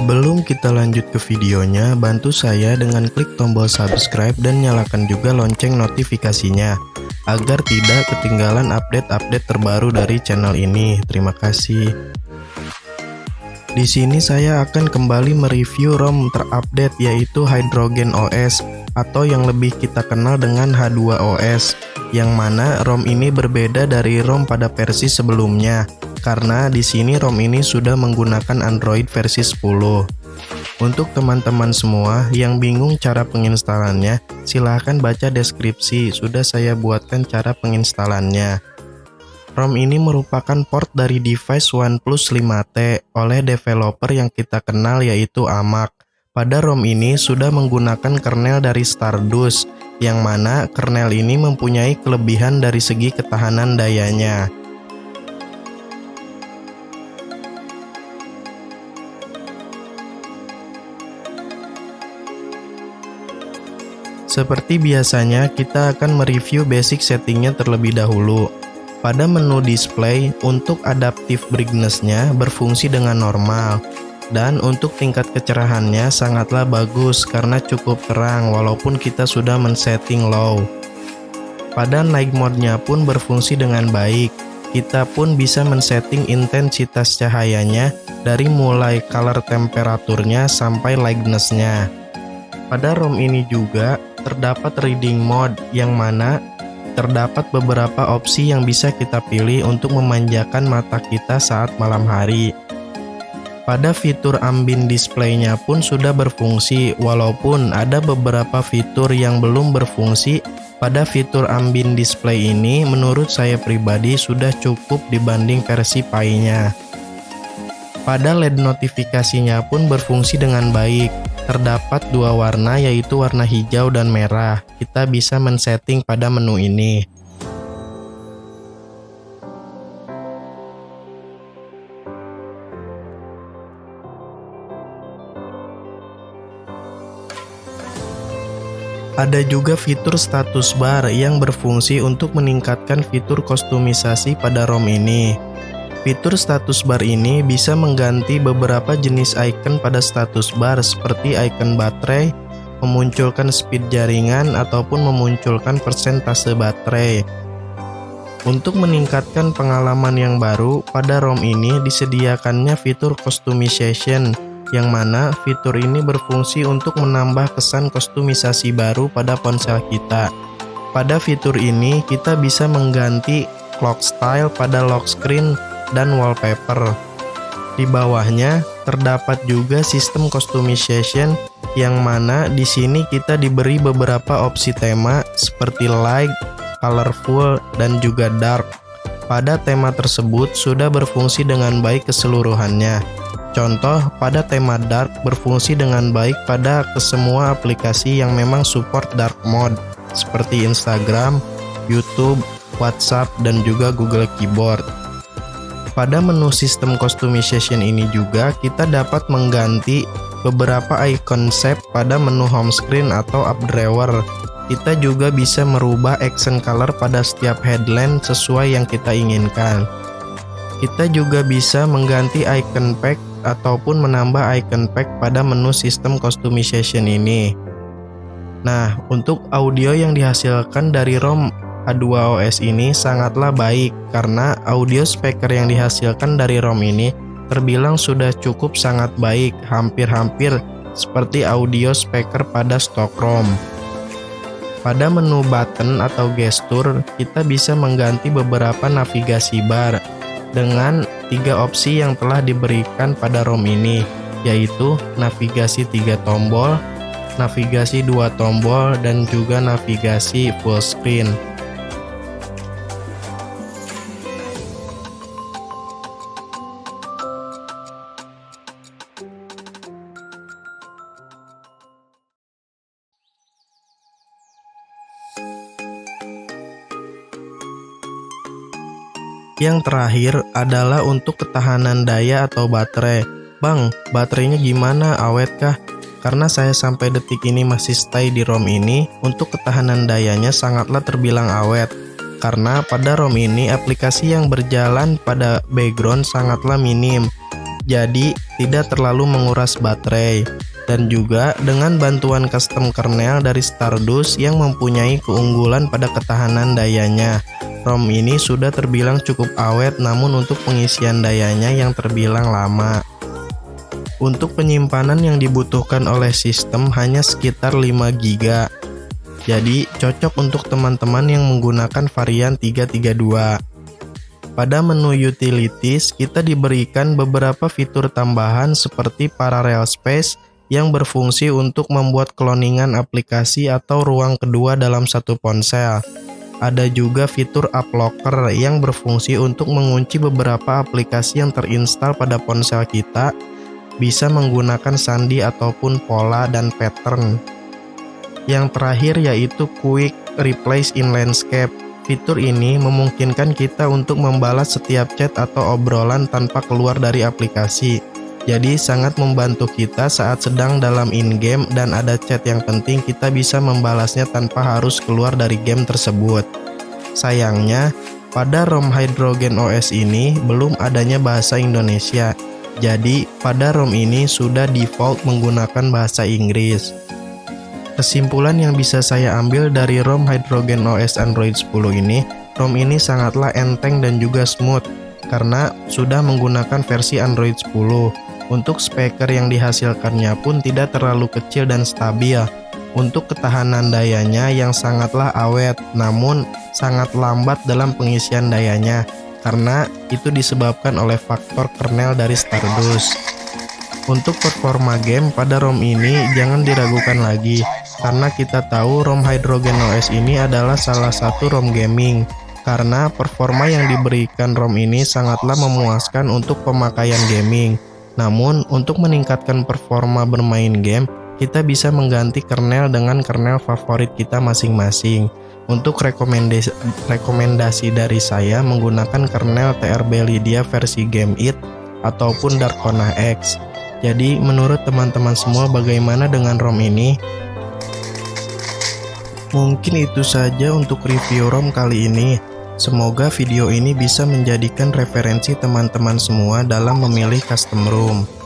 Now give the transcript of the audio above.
Sebelum kita lanjut ke videonya, bantu saya dengan klik tombol subscribe dan nyalakan juga lonceng notifikasinya agar tidak ketinggalan update-update terbaru dari channel ini. Terima kasih. Di sini saya akan kembali mereview ROM terupdate yaitu Hydrogen OS atau yang lebih kita kenal dengan H2OS, yang mana ROM ini berbeda dari ROM pada versi sebelumnya karena di sini ROM ini sudah menggunakan Android versi 10. Untuk teman-teman semua yang bingung cara penginstalannya, silahkan baca deskripsi, sudah saya buatkan cara penginstalannya. ROM ini merupakan port dari device OnePlus 5T oleh developer yang kita kenal yaitu AMAC. Pada ROM ini sudah menggunakan kernel dari Stardust, yang mana kernel ini mempunyai kelebihan dari segi ketahanan dayanya. Seperti biasanya, kita akan mereview basic settingnya terlebih dahulu. Pada menu display, untuk adaptive brightness-nya berfungsi dengan normal. Dan untuk tingkat kecerahannya sangatlah bagus karena cukup terang walaupun kita sudah men-setting low. Pada night mode-nya pun berfungsi dengan baik. Kita pun bisa men-setting intensitas cahayanya dari mulai color temperaturnya sampai lightness-nya. Pada ROM ini juga terdapat reading mode yang mana terdapat beberapa opsi yang bisa kita pilih untuk memanjakan mata kita saat malam hari. Pada fitur ambient display-nya pun sudah berfungsi, walaupun ada beberapa fitur yang belum berfungsi. Pada fitur ambient display ini menurut saya pribadi sudah cukup dibanding versi Pi-nya. Pada LED notifikasinya pun berfungsi dengan baik. Terdapat dua warna yaitu warna hijau dan merah. Kita bisa men-setting pada menu ini. Ada juga fitur status bar yang berfungsi untuk meningkatkan fitur kostumisasi pada ROM ini. Fitur status bar ini bisa mengganti beberapa jenis icon pada status bar seperti icon baterai, memunculkan speed jaringan, ataupun memunculkan persentase baterai. Untuk meningkatkan pengalaman yang baru, pada ROM ini disediakannya fitur customization, yang mana fitur ini berfungsi untuk menambah kesan kostumisasi baru pada ponsel kita. Pada fitur ini, kita bisa mengganti clock style pada lock screen dan wallpaper. Di bawahnya terdapat juga sistem customization yang mana di sini kita diberi beberapa opsi tema seperti light, colorful, dan juga dark. Pada tema tersebut sudah berfungsi dengan baik keseluruhannya. Contoh, pada tema dark berfungsi dengan baik pada kesemua aplikasi yang memang support dark mode seperti Instagram, YouTube, WhatsApp, dan juga Google Keyboard. Pada menu sistem customization ini juga kita dapat mengganti beberapa icon shape pada menu home screen atau up drawer. Kita juga bisa merubah accent color pada setiap headline sesuai yang kita inginkan. Kita juga bisa mengganti icon pack ataupun menambah icon pack pada menu sistem customization ini. Nah, untuk audio yang dihasilkan dari ROM H2OS ini sangatlah baik karena audio speaker yang dihasilkan dari ROM ini terbilang sudah cukup sangat baik, hampir-hampir seperti audio speaker pada stok ROM. Pada menu button atau gestur, kita bisa mengganti beberapa navigasi bar dengan 3 opsi yang telah diberikan pada ROM ini, yaitu navigasi 3 tombol, navigasi 2 tombol, dan juga navigasi full screen. Yang terakhir adalah untuk ketahanan daya atau baterai. Bang, baterainya gimana? Awet kah? Karena saya sampai detik ini masih stay di ROM ini, untuk ketahanan dayanya sangatlah terbilang awet. Karena pada ROM ini aplikasi yang berjalan pada background sangatlah minim. Jadi tidak terlalu menguras baterai. Dan juga dengan bantuan custom kernel dari Stardust yang mempunyai keunggulan pada ketahanan dayanya, ROM ini sudah terbilang cukup awet, namun untuk pengisian dayanya yang terbilang lama. Untuk penyimpanan yang dibutuhkan oleh sistem hanya sekitar 5 GB. Jadi cocok untuk teman-teman yang menggunakan varian 332. Pada menu utilities, kita diberikan beberapa fitur tambahan seperti parallel space yang berfungsi untuk membuat cloningan aplikasi atau ruang kedua dalam satu ponsel. Ada juga fitur app locker yang berfungsi untuk mengunci beberapa aplikasi yang terinstal pada ponsel kita, bisa menggunakan sandi ataupun pola dan pattern. Yang terakhir yaitu Quick Replace in Landscape. Fitur ini memungkinkan kita untuk membalas setiap chat atau obrolan tanpa keluar dari aplikasi. Jadi sangat membantu kita saat sedang dalam in-game dan ada chat yang penting, kita bisa membalasnya tanpa harus keluar dari game tersebut. Sayangnya, pada ROM Hydrogen OS ini belum adanya bahasa Indonesia. Jadi, pada ROM ini sudah default menggunakan bahasa Inggris. Kesimpulan yang bisa saya ambil dari ROM Hydrogen OS Android 10 ini, ROM ini sangatlah enteng dan juga smooth karena sudah menggunakan versi Android 10. Untuk speaker yang dihasilkannya pun tidak terlalu kecil dan stabil. Untuk ketahanan dayanya yang sangatlah awet, namun sangat lambat dalam pengisian dayanya, karena itu disebabkan oleh faktor kernel dari Stardust. Untuk performa game pada ROM ini jangan diragukan lagi, karena kita tahu ROM Hydrogen OS ini adalah salah satu ROM gaming, karena performa yang diberikan ROM ini sangatlah memuaskan untuk pemakaian gaming. Namun, untuk meningkatkan performa bermain game, kita bisa mengganti kernel dengan kernel favorit kita masing-masing. Untuk rekomendasi dari saya menggunakan kernel TRB Lydia versi Game It ataupun Darkona X. Jadi, menurut teman-teman semua bagaimana dengan ROM ini? Mungkin itu saja untuk review ROM kali ini. Semoga video ini bisa menjadikan referensi teman-teman semua dalam memilih custom ROM.